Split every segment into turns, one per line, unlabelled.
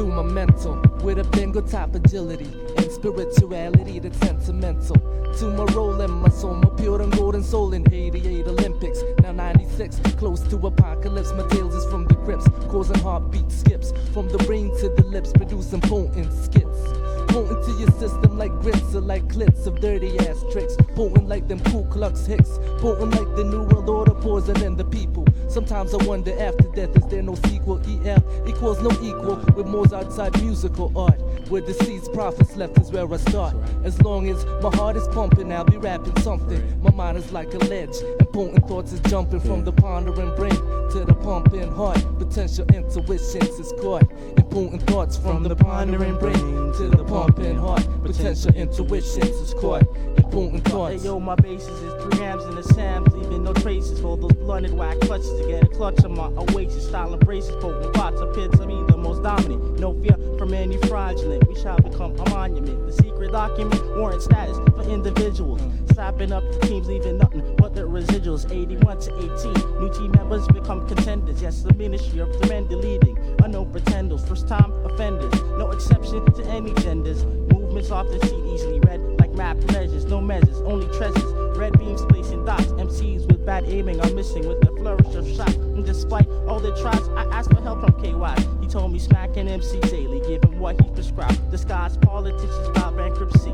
through my mental with a bingo type agility and spirituality that's sentimental. To my role and my soul, my pure and golden soul in 88 Olympics, now 96, close to apocalypse. My tales is from the crypts, causing heartbeat skips from the brain to the lips, producing potent skits. Potent to your system like grits or like clits of dirty ass tricks. Potent like them Ku Klux Hicks. Potent like the New World Order poisoning the people. Sometimes I wonder after death, is there no sequel? EF equals no equal with Mozart's side musical art. Where deceased prophets left is where I start. As long as my heart is pumping, I'll be rapping something. My mind is like a ledge, and potent thoughts is jumping from the pondering brain to the pumping heart. Potential intuitions is caught in potent thoughts from the pondering brain to the pumping heart. Potential intuitions is caught in potent thoughts.
Hey yo, my bases is 3 grams in the Sams, leaving no traces for those blunted whack clutches to get a clutch of my oasis. Style embraces, potent thoughts appear to me the most dominant. No fear from any fraudulent. We shall become a monument. The secret document warrant status for individuals. Slapping up the teams, leaving nothing but the residuals. 81 to 18, new team members become contenders. Yes, the ministry of the men deleting unknown pretenders, first time offenders. No exception to any genders. Movements often seen easily read like map measures. No measures, only treasures. Red beams placing dots. MCs with bad aiming are missing with the flourish of shots. And despite all the tries, I asked for help from KY. He told me smack an MC daily, give him what he prescribed. Disguise politicians about bankruptcy.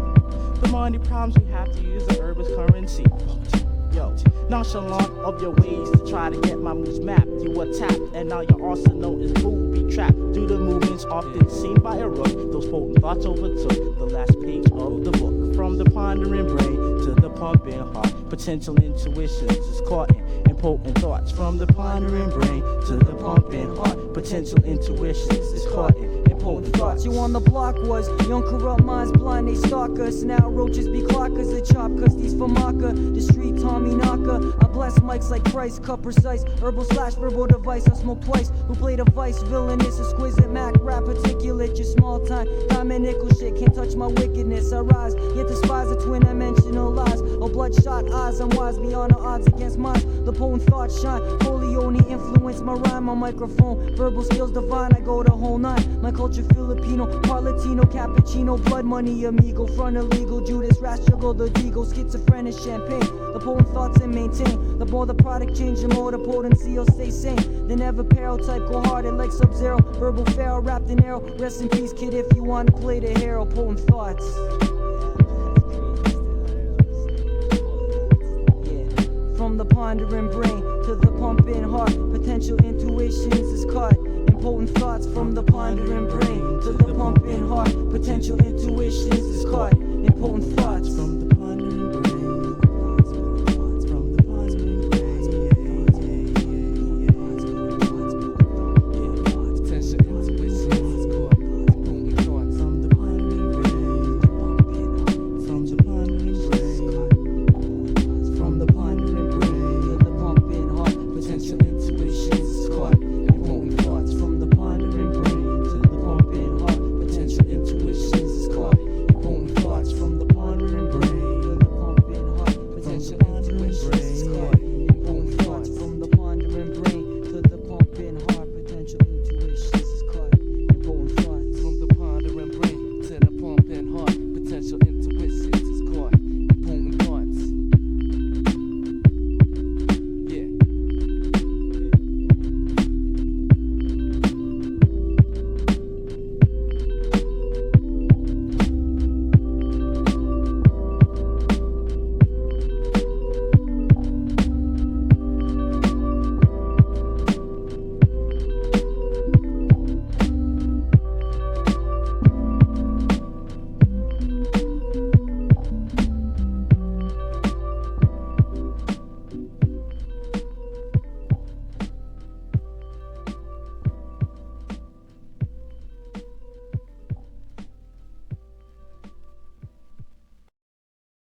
The money problems we have to use the herb as currency. Yo, nonchalant of your ways to try to get my moves mapped. You were tapped, and now your arsenal is booby trapped. Due to movements often seen by a rook, those potent thoughts overtook the last page of the book. From the pondering brain to the pumping heart, potential intuitions is caught in potent thoughts. From the pondering brain to the pumping heart, potential intuitions is caught in potent thoughts.
You on the block was young corrupt minds blind, they stalk us. Now roaches be clockers, the chop cause these for Maka. The street Tommy Knocker, I bless mics like Christ, cut precise. Herbal slash verbal device, I smoke twice. Who played a vice, villainous, exquisite, Mac rap articulate. Your small time, diamond nickel shit, can't touch my wickedness. I rise, yet despise the twin dimensional lies. Oh bloodshot eyes, I'm wise beyond the odds against mine. The potent thoughts shine, holy only influence my rhyme, my microphone. Verbal skills divine, I go the whole nine. My culture Filipino, part Latino, cappuccino, blood money, amigo, front illegal, Judas, Rash, juggle, the Deagle, schizophrenic, champagne. The potent thoughts and maintain. The more the product change, the more the potency will stay sane. The never peril type, go hearted like Sub-Zero. Verbal pharaoh, wrapped in arrow. Rest in peace, kid, if you want to play the hero. Potent thoughts. From the pondering brain to the pumping heart, potential intuitions is caught in potent thoughts. From the pondering brain to the pumping heart, potential intuitions is caught in potent thoughts.